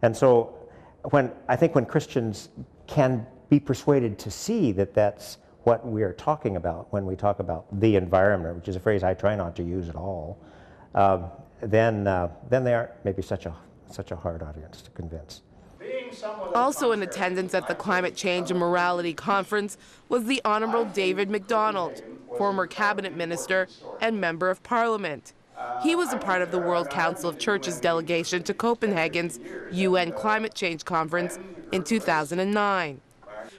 And so I think when Christians can be persuaded to see that that's what we are talking about when we talk about the environment, which is a phrase I try not to use at all, then they aren't maybe such a hard audience to convince. Also in attendance at the Climate Change and Morality Conference was the Honorable David MacDonald, former cabinet minister and member of parliament. He was a part of the World Council of Churches delegation to Copenhagen's UN Climate Change Conference in 2009.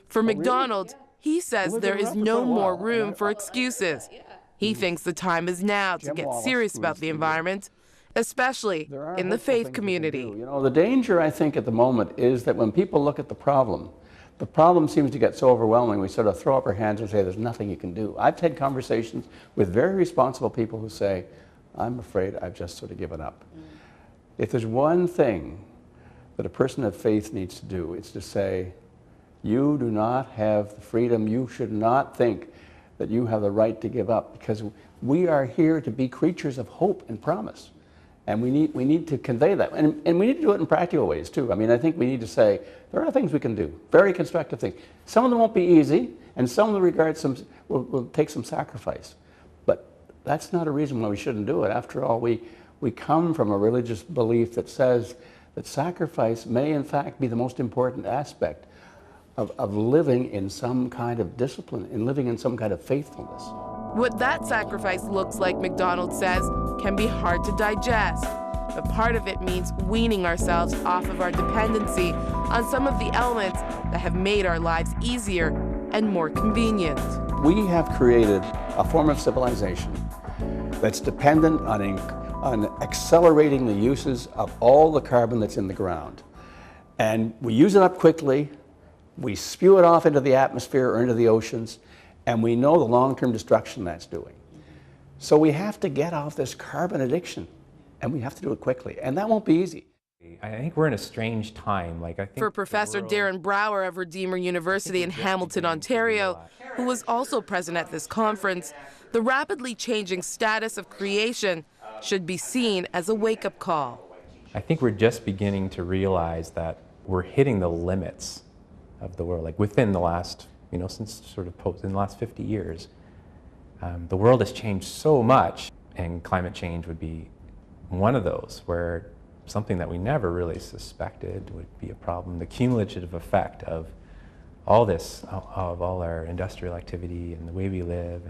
For MacDonald, he says there is no more room for excuses. He thinks the time is now to get serious about the environment, especially in the faith community. You know, the danger, I think, at the moment is that when people look at the problem seems to get so overwhelming, we sort of throw up our hands and say, there's nothing you can do. I've had conversations with very responsible people who say, I'm afraid I've just sort of given up. If there's one thing that a person of faith needs to do, it's to say, you do not have the freedom, you should not think that you have the right to give up, because we are here to be creatures of hope and promise. And we need to convey that. And we need to do it in practical ways, too. I mean, I think we need to say, there are things we can do, very constructive things. Some of them won't be easy, and some of them will take some sacrifice. But that's not a reason why we shouldn't do it. After all, we come from a religious belief that says that sacrifice may, in fact, be the most important aspect of living in some kind of discipline, in living in some kind of faithfulness. What that sacrifice looks like, MacDonald says, can be hard to digest. But part of it means weaning ourselves off of our dependency on some of the elements that have made our lives easier and more convenient. We have created a form of civilization that's dependent on accelerating the uses of all the carbon that's in the ground. And we use it up quickly, we spew it off into the atmosphere or into the oceans, and we know the long-term destruction that's doing. So we have to get off this carbon addiction, and we have to do it quickly, and that won't be easy. I think we're in a strange time. For Professor Darren Brouwer of Redeemer University in Hamilton, Ontario, who was also present at this conference, the rapidly changing status of creation should be seen as a wake-up call. I think we're just beginning to realize that we're hitting the limits of the world, like within the last, since sort of in the last 50 years. The world has changed so much, and climate change would be one of those where something that we never really suspected would be a problem. The cumulative effect of all this, of all our industrial activity and the way we live,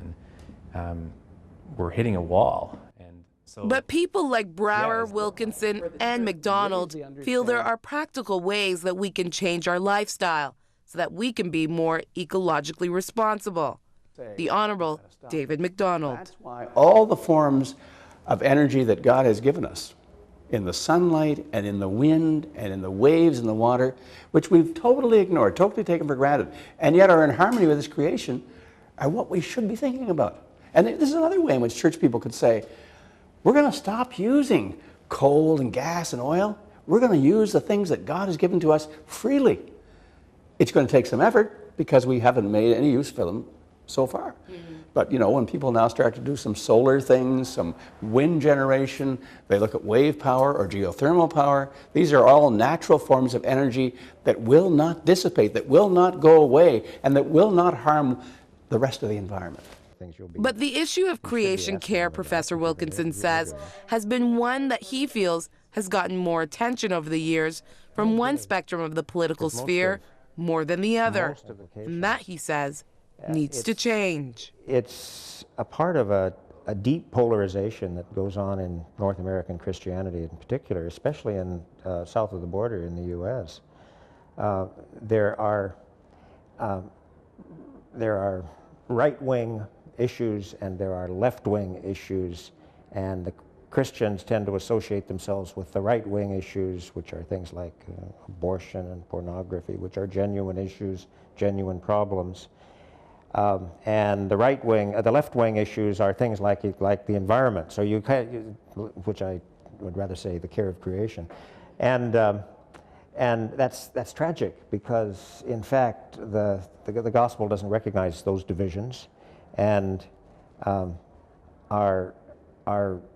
and we're hitting a wall. But people like Brouwer, Wilkinson, and MacDonald feel there are practical ways that we can change our lifestyle so that we can be more ecologically responsible. The Honorable David MacDonald. That's why all the forms of energy that God has given us, in the sunlight and in the wind and in the waves and the water, which we've totally ignored, totally taken for granted, and yet are in harmony with this creation, are what we should be thinking about. And this is another way in which church people could say, we're going to stop using coal and gas and oil. We're going to use the things that God has given to us freely. It's going to take some effort because we haven't made any use for them so far. But when people now start to do some solar things, some wind generation, they look at wave power or geothermal power. These are all natural forms of energy that will not dissipate, that will not go away, and that will not harm the rest of the environment. But the issue of creation care, Professor Wilkinson says, has been one that he feels has gotten more attention over the years from one spectrum of the political sphere more than the other. And that, he says, needs to change. It's a part of a deep polarization that goes on in North American Christianity in particular, especially in south of the border in the U.S. There are right-wing issues and there are left-wing issues, and the Christians tend to associate themselves with the right-wing issues, which are things like abortion and pornography, which are genuine issues, genuine problems. And the left-wing issues are things like the environment. So which I would rather say the care of creation, and that's tragic because in fact the gospel doesn't recognize those divisions, and our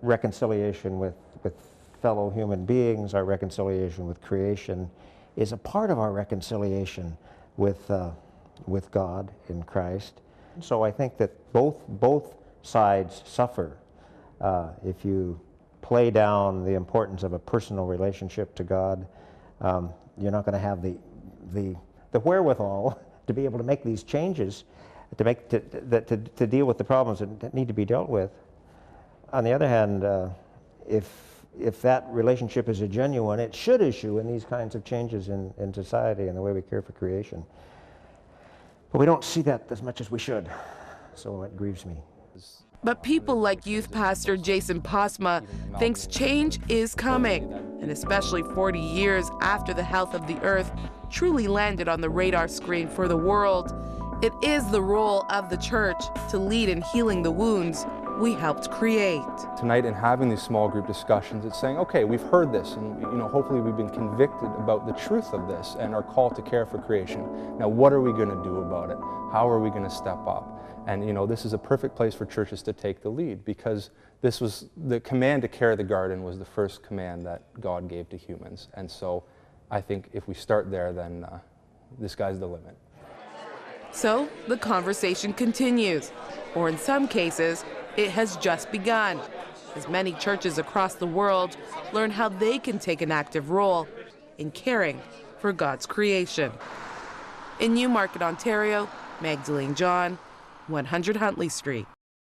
reconciliation with fellow human beings, our reconciliation with creation, is a part of our reconciliation with God in Christ. So I think that both sides suffer if you play down the importance of a personal relationship to God. You're not going to have the wherewithal to be able to make these changes, to deal with the problems that need to be dealt with. On the other hand, if that relationship is a genuine, it should issue in these kinds of changes in society and the way we care for creation. But we don't see that as much as we should, so it grieves me. But people like youth pastor Jason Postma thinks change is coming, and especially 40 years after the health of the earth truly landed on the radar screen for the world, it is the role of the church to lead in healing the wounds we helped create. Tonight, in having these small group discussions, it's saying, okay, we've heard this, and hopefully we've been convicted about the truth of this and our call to care for creation. Now, what are we going to do about it? How are we going to step up? And this is a perfect place for churches to take the lead, because this was the command to care the garden was the first command that God gave to humans. And so I think if we start there, then the sky's the limit. So the conversation continues, or in some cases, it has just begun, as many churches across the world learn how they can take an active role in caring for God's creation. In Newmarket, Ontario, Magdalene John, 100 Huntley Street.